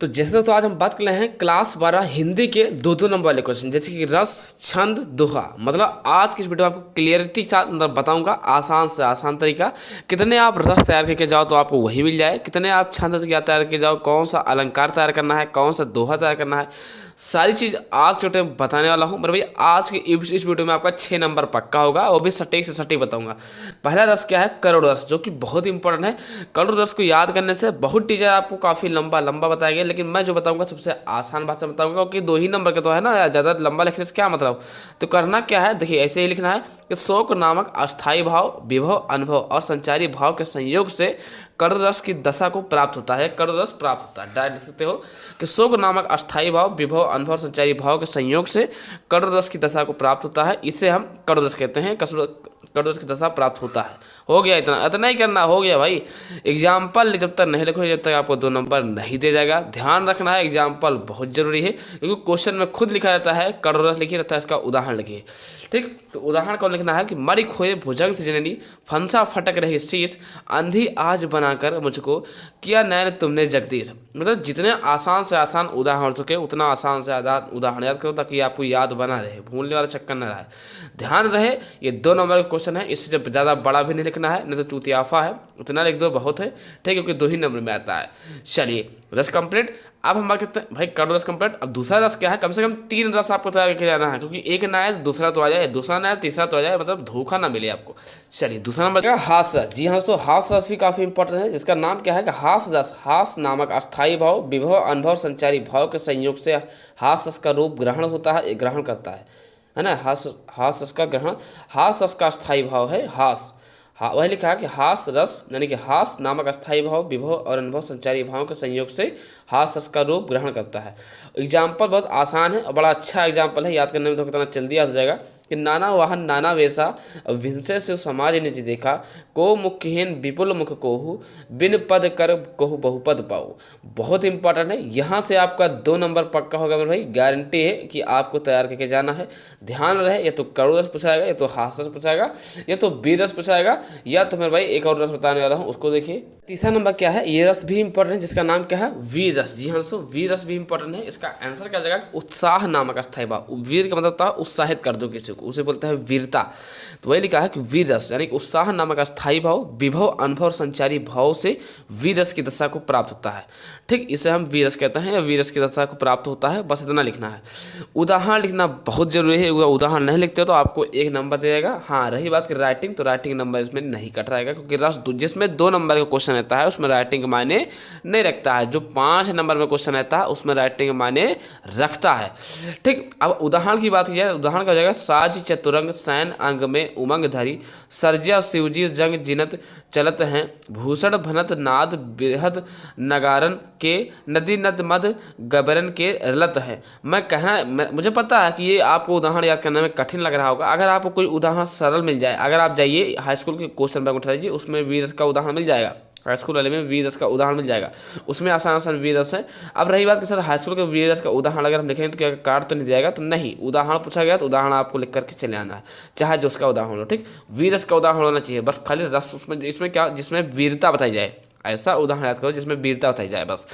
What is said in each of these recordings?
तो जैसे दोस्तों आज हम बात कर रहे हैं क्लास 12 हिंदी के दो दो नंबर वाले क्वेश्चन, जैसे कि रस, छंद, दोहा। मतलब आज की इस वीडियो में आपको क्लियरिटी के साथ मतलब बताऊंगा आसान से आसान तरीका। कितने आप रस तैयार करके जाओ तो आपको वही मिल जाए, कितने आप छंद तैयार करके जाओ, कौन सा अलंकार तैयार करना है, कौन सा दोहा तैयार करना है, सारी चीज़ आज के वीडियो में बताने वाला हूँ। मेरे भाई आज के इस वीडियो में आपका 6 नंबर पक्का होगा, वो भी सटीक से सटीक बताऊंगा। पहला रस क्या है? करोड़ रस, जो कि बहुत इंपॉर्टेंट है। करोड़ रस को याद करने से बहुत टीचर आपको काफ़ी लंबा लंबा बताएंगे, लेकिन मैं जो बताऊंगा सबसे आसान भाषा में बताऊंगा, क्योंकि दो ही नंबर के तो है ना, ज़्यादा लंबा लिखने से क्या मतलब। तो करना क्या है, देखिए ऐसे ही लिखना है कि शोक नामक अस्थायी भाव, विभव, अनुभव और संचारी भाव के संयोग से करोड़ रस की दशा को प्राप्त होता है। करोड़ रस प्राप्त होता है, डायरेक्ट लिख सकते हो कि शोक नामक अस्थायी भाव, विभव, अनुभव, संचारी भाव के संयोग से करोड़ रस की दशा को प्राप्त होता है। इसे हम करोड़ रस कहते हैं। करोड़ रस की दशा प्राप्त होता है। हो गया, इतना इतना ही करना, हो गया भाई। एग्जाम्पल जब तक नहीं लिखो जब तक आपको 2 नंबर नहीं दे जाएगा। ध्यान रखना है, एग्जाम्पल बहुत जरूरी है, क्योंकि क्वेश्चन में खुद लिखा रहता है करोड़ रस लिखिए, रहता है इसका उदाहरण लिखिए। ठीक, तो उदाहरण कौन लिखना है कि मरी खोए भुजंग से जननी, फंसा फटक रही शीश, अंधी आज बनाकर मुझको किया नैन तुमने जगदीश। मतलब जितने आसान से आसान उदाहरण हो सके उतना आसान से आसान उदाहरण याद करो, ताकि आपको याद बना रहे, भूलने वाला चक्कर न रहे। ध्यान रहे ये 2 नंबर का क्वेश्चन है, इससे जब ज़्यादा बड़ा भी नहीं लिखना है, नहीं तो चूतियाफा है, उतना लिख दो बहुत है। ठीक है, क्योंकि 2 ही नंबर में आता है। चलिए रस कंप्लीट। अब हम बात करते हैं भाई करोड़ रस कंप्लीट। अब दूसरा रस क्या है? कम से कम 3 रस आपको तैयार करके जाना है, क्योंकि एक ना आए दूसरा तो आ जाए, दूसरा ना आए तीसरा तो आ जाए, मतलब धोखा ना मिले आपको। चलिए दूसरा नंबर क्या? हास रस। जी हाँ, सो हास रस भी काफ़ी इंपॉर्टेंट है, जिसका नाम क्या है कि हास रस। हास नामक अस्थायी भाव, विभव, अनुभव, संचारी भाव के संयोग से हास रस का रूप ग्रहण होता है, ग्रहण करता है ना। हास रस का ग्रहण, हास रस का अस्थायी भाव है हास। वही लिखा है कि हास रस, यानी कि हास नामक अस्थायी भाव, विभव और अनुभव संचारी भावों के संयोग से हास रस का रूप ग्रहण करता है। एग्जाम्पल बहुत आसान है और बड़ा अच्छा एग्जाम्पल है, याद करने में तो कितना जल्दी याद हो जाएगा कि नाना वाहन नाना वेशा, विंसे से समाज निज देखा, को मुखहीन विपुल मुख कोहू, बिन पद कर कोहू बहुपद पाऊ। बहुत इंपॉर्टेंट है, यहाँ से आपका 2 नंबर पक्का होगा मेरे भाई, गारंटी है कि आपको तैयार करके जाना है। ध्यान रहे, ये तो करोड़ रस पूछाएगा, ये तो हास रस पूछाएगा, ये तो बीज रस पूछाएगा, या तो मेरे भाई एक और रस बताने वाला हूँ, उसको देखिए। तीसरा नंबर क्या है? ये रस भी इंपॉर्टेंट है, जिसका नाम क्या है? वीर रस। जी हाँ, सो वीर रस भी इंपॉर्टेंट है। इसका आंसर क्या जाएगा? उत्साह नामक अस्थायी भाव। वीर का मतलब था उत्साहित कर दो किसी को, उसे बोलते हैं वीरता। तो वही लिखा है कि वीर रस यानी कि उत्साह नामक अस्थायी भाव, विभव, अनुभव और संचारी भाव से वीर रस की दशा को प्राप्त होता है। ठीक, इसे हम वीर रस कहते हैं, या वीर रस की दशा को प्राप्त होता है। बस इतना लिखना है। उदाहरण लिखना बहुत जरूरी है, उदाहरण नहीं लिखते हो तो आपको 1 नंबर दे जाएगा। हाँ, रही बात की राइटिंग, तो राइटिंग नंबर इसमें नहीं कट रहेगा, क्योंकि रस जिसमें 2 नंबर का क्वेश्चन रहता है उसमें राइटिंग मायने नहीं रखता है। जो 5 नंबर में क्वेश्चन रहता है उसमें राइटिंग मायने रखता है। ठीक, अब उदाहरण की बात की जाए, उदाहरण का हो जाएगा साज चतुरंग सैन अंग में उमंग धरी, सर्जिया शिवजी जंग जिनत चलत हैं, भूषण भनत नाद बृहद नगारन के, नदी नद मद गबरन के रलत है। मुझे पता है कि ये आपको उदाहरण याद करने में कठिन लग रहा होगा। अगर आपको कोई उदाहरण सरल मिल जाए, अगर आप जाइए हाई स्कूल के क्वेश्चन बैंक उठा लीजिए, उसमें वीर रस का उदाहरण मिल जाएगा। हाई स्कूल वाले में वीर रस का उदाहरण मिल जाएगा, उसमें आसान आसान वीर रस है। अब रही बात कि सर हाई स्कूल के वीर रस का उदाहरण अगर हम लिखेंगे तो क्या कार्ड तो नहीं जाएगा? तो नहीं, उदाहरण पूछा गया तो उदाहरण आपको लिख करके चले आना है, चाहे जो उसका उदाहरण हो। ठीक, वीर रस का उदाहरण होना चाहिए, बस खाली रस उसमें, इसमें क्या, जिसमें वीरता बताई जाए, ऐसा उदाहरण याद करो जिसमें वीरता बताई जाए। बस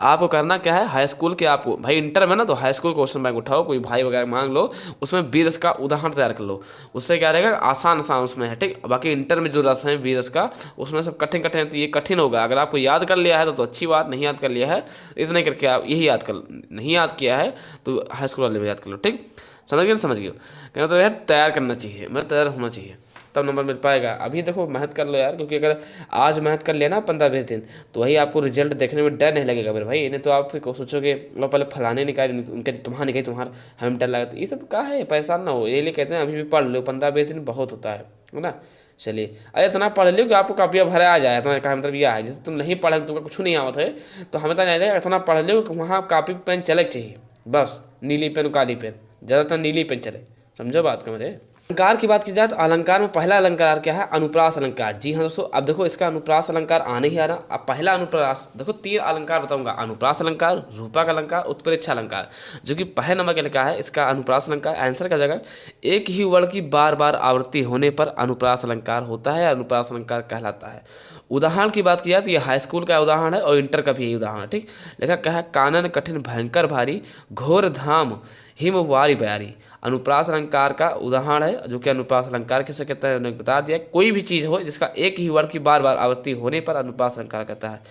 आपको करना क्या है, हाई स्कूल के, आपको भाई इंटर में ना तो हाई स्कूल क्वेश्चन बैंक उठाओ, कोई भाई वगैरह मांग लो, उसमें वीर रस का उदाहरण तैयार कर लो, उससे क्या रहेगा, आसान आसान उसमें है। ठीक, बाकी इंटर में जो रस है वीर रस का, उसमें सब कठिन कठिन है, तो ये कठिन होगा। अगर आपको याद कर लिया है तो अच्छी बात, नहीं याद कर लिया है इतना ही करके आप यही याद कर, नहीं याद किया है तो हाई स्कूल वाले में याद कर लो। ठीक, समझ गए ना? समझ गए, क्या मतलब यार तैयार करना चाहिए, मतलब तैयार होना चाहिए, तब नंबर मिल पाएगा। अभी देखो मेहनत कर लो यार, क्योंकि अगर आज मेहनत कर लिया ना 15-20 दिन, तो वही आपको रिजल्ट देखने में डर नहीं लगेगा मेरे भाई। इन्हें तो आप सोचोगे लो पहले फलाने निकाले, उनके तुम्हारा निकाले, तुम्हारा हमें डर लगा। तो ये सब क्या है, परेशान ना हो, ये लिए कहते हैं अभी भी पढ़ लो, 15-20 दिन बहुत होता है ना। चलिए, अरे इतना पढ़ लो कि आपको कापियाँ भरे आ जाए, तुम्हारे कहा मतलब यह है, जैसे तुम नहीं पढ़े तुमको कुछ नहीं आवत है, तो हमें तो जाएगा इतना पढ़ लो कि वहाँ कापी पेन चले चाहिए, बस नीली पेन काली पेन, ज़्यादातर नीली पेन चले। समझो बात का मेरे। अलंकार की बात की जाए तो अलंकार में पहला अलंकार क्या है? अनुप्रास अलंकार। जी हाँ दोस्तों, अब देखो इसका अनुप्रास अलंकार आने ही आ रहा। अब पहला अनुप्रास देखो, 3 अलंकार बताऊंगा, अनुप्रास अलंकार, रूपक अलंकार, उत्प्रेक्षा अलंकार, जो कि पहले नंबर का लिखा है इसका अनुप्रास अलंकार। आंसर का जगह एक ही वर्ण की बार बार आवृत्ति होने पर अनुप्रास अलंकार होता है, अनुप्रास अलंकार कहलाता है। उदाहरण की बात की जाए तो ये हाई स्कूल का उदाहरण है और इंटर का भी यही उदाहरण है। ठीक, लिखा क्या है, कानन कठिन भयंकर भारी, घोर धाम हिम वारी बयारी। अनुप्रास अलंकार का उदाहरण है, जो कि अनुप्रास अलंकार किसे कहता है उन्होंने बता दिया। कोई भी चीज़ हो जिसका एक ही वर्ड की बार बार आवृत्ति होने पर अनुप्रास अलंकार कहता है।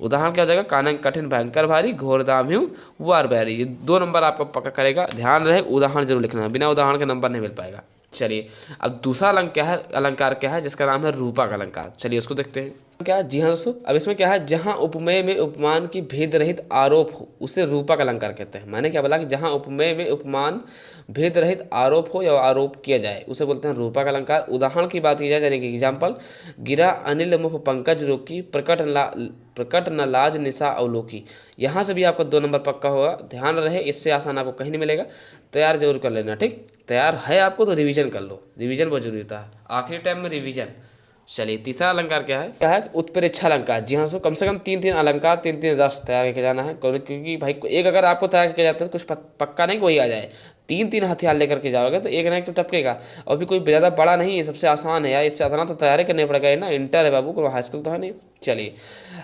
उदाहरण क्या हो जाएगा, कानन कठिन भयंकर भारी, घोर धाम हिम वार बयारी। ये 2 नंबर आपको पक्का करेगा, ध्यान रहे उदाहरण जरूर लिखना है, बिना उदाहरण के नंबर नहीं मिल पाएगा। चलिए अब दूसरा अलंकार क्या है जिसका नाम है रूपक अलंकार। चलिए उसको देखते हैं क्या है। जी हाँ दोस्तों, अब इसमें क्या है, जहाँ उपमेय में उपमान की भेद रहित आरोप हो उसे रूपक अलंकार कहते हैं। मैंने क्या बोला कि जहाँ उपमेय में उपमान भेद रहित आरोप हो या आरोप किया जाए उसे बोलते हैं रूपक अलंकार। उदाहरण की बात की जाए, यानी कि एग्जाम्पल, गिरा अनिल मुख पंकज रोकी, प्रकट न लाज निशा अवलोकी। यहाँ से भी आपको 2 नंबर पक्का होगा, ध्यान रहे, इससे आसान आपको कहीं नहीं मिलेगा। तैयार जरूर कर लेना। ठीक, तैयार है आपको तो रिवीजन कर लो, रिवीजन बहुत जरूरी होता है, आखिरी टाइम में रिवीजन। चलिए तीसरा अलंकार क्या है उत्प्रेक्षा अलंकार। जी हाँ, सो कम से कम 3-3 अलंकार 3-3 रस तैयार करके जाना है, क्योंकि भाई एक अगर आपको तैयार करके जाता है तो कुछ पक्का नहीं कोई आ जाए। 3-3 हथियार लेकर के जाओगे तो एक ना एक तो टपकेगा, और भी कोई ज़्यादा बड़ा नहीं है, सबसे आसान है यार, इससे आसान तो तैयारी करनी पड़ेगा ना, इंटर है बाबू, कोई हाई स्कूल तो है नहीं। चलिए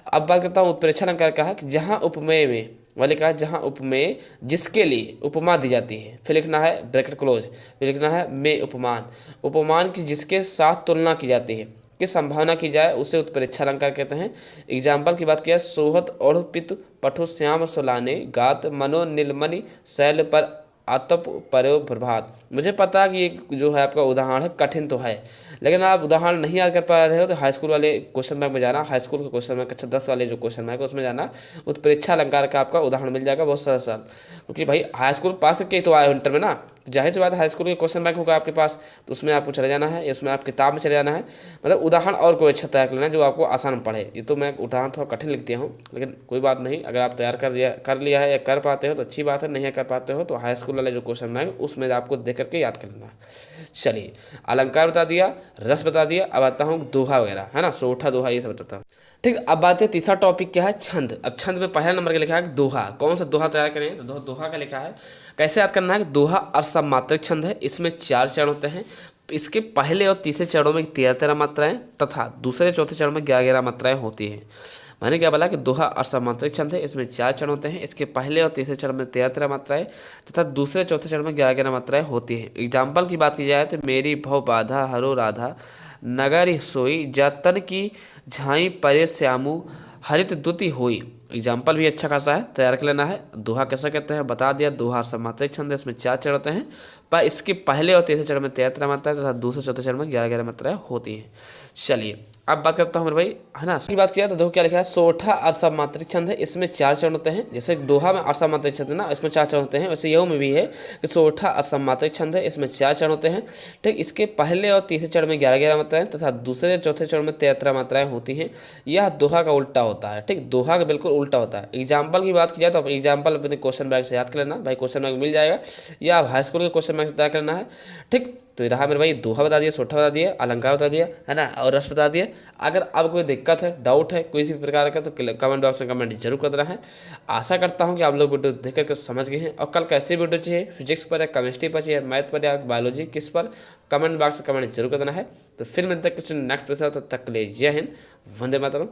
अब बात करता हूँ उत्प्रेक्षा अलंकार का है कि जहाँ उपमेय में वाले कहा, जहाँ उपमेय जिसके लिए उपमा दी जाती है, फिर लिखना है ब्रैकेट क्लोज, फिर लिखना है में उपमान, उपमान की जिसके साथ तुलना की जाती है, की संभावना की जाए उसे उत्प्रेक्षा अलंकार कहते हैं। एग्जाम्पल की बात किया, सोहत और पितु पठु श्याम सोलाने, गात मनो नीलमणि शैल पर आतप पर्यो प्रभात। मुझे पता है कि ये जो है आपका उदाहरण है कठिन तो है, लेकिन आप उदाहरण नहीं याद कर पा रहे हो तो हाई स्कूल वाले क्वेश्चन बैंक में जाना, हाई स्कूल के क्वेश्चन बैंक कक्षा 10 वाले जो क्वेश्चन बैंक है उसमें जाना, उत्प्रेक्षा अलंकार का आपका उदाहरण मिल जाएगा बहुत सरल। क्योंकि भाई हाई स्कूल पास करके तो आए इंटर में ना, तो जाहिर सी बात है हाई स्कूल के क्वेश्चन बैंक होगा आपके पास, तो उसमें आपको चले जाना है, उसमें आप किताब में चले जाना है, मतलब उदाहरण और कोई अच्छा तैयार कर लेना जो आपको आसान पड़े। ये तो मैं उदाहरण थोड़ा कठिन लिख दिया हूँ, लेकिन कोई बात नहीं, अगर आप तैयार कर लिया है या कर पाते हो तो अच्छी बात है, नहीं कर पाते हो तो हाई स्कूल वाले जो क्वेश्चन बैंक उसमें आपको देख करके याद कर लेना है। चलिए अलंकार बता दिया, रस बता दिया, अब आता हूँ दोहा वगैरह है ना, सोठा दोहा ये सब बताता हूँ। ठीक, अब बात है तीसरा टॉपिक क्या है, छंद। अब छंद में पहला नंबर का लिखा है दोहा। कौन सा दोहा तैयार करें, तो दोहा का लिखा है, कैसे याद करना है कि दोहा असमात्रक छंद है, इसमें 4 चरण होते हैं, इसके पहले और तीसरे चरणों में 13-13 मात्राएं तथा दूसरे चौथे चरण में 11-11 मात्राएं होती हैं। मैंने क्या बोला कि दोहा असमात्रक छंद है, इसमें 4 चरण होते हैं, इसके पहले और तीसरे चरण में 13-13 मात्राएं तथा दूसरे चौथे चरण में 11-11 मात्राएं होती हैं। एग्जाम्पल की बात की जाए तो मेरी भव बाधा हरो राधा, नगर सोई जतन की झाई परे श्यामू, हरित द्युति होई। एग्जाम्पल भी अच्छा खासा है, तैयार कर लेना है। दोहा कैसे कहते हैं बता दिया, दोहा असमात्रक छंद है, इसमें 4 चरण होते हैं, पर इसके पहले और तीसरे चरण में 13 मात्राएं तथा दूसरे चौथे चरण में 11-11 मात्राएं होती हैं। चलिए अब बात करता हूँ मेरे भाई, है ना, इसकी बात किया तो देखो क्या लिखा है, सोठा असमात्रक छंद है, इसमें 4 चरण होते हैं। जैसे दोहा में असमात्रक छंद है ना, इसमें 4 चरण होते हैं, वैसे यह में भी है कि सोठा असमात्रक छंद है, इसमें 4 चरण होते हैं। ठीक, इसके पहले और तीसरे चरण में 11-11 मात्राएं तथा दूसरे चौथे चरण में 13 मात्राएं होती हैं। यह दोहा का उल्टा होता है। ठीक, दोहा का बिल्कुल उल्टा होता है। एग्जाम्पल की बात की जाए तो एग्जाम्पल अपने क्वेश्चन बैंक से याद कर लेना भाई, क्वेश्चन बैंक मिल जाएगा, या हाई स्कूल के क्वेश्चन बैंक से तैयार करना है। ठीक, तो रहा मेरे भाई, दोहा बता दिया, सोठा बता दिया, अलंकार बता दिया, है ना, और रस बता दिया। अगर अब कोई दिक्कत है, डाउट है किसी भी प्रकार का, तो कमेंट बॉक्स में कमेंट जरूर कर देना है। आशा करता हूँ कि आप लोग वीडियो देख करके समझ गए हैं, और कल कैसे वीडियो चाहिए, फिजिक्स पर या केमिस्ट्री पर चाहिए, मैथ पर या बायोलॉजी, किस पर, कमेंट बॉक्स में कमेंट जरूर कर देना है। तो फिर मिलते हैं किसी नेक्स्ट एपिसोड, तब तक के लिए जय हिंद, वंदे मातरम।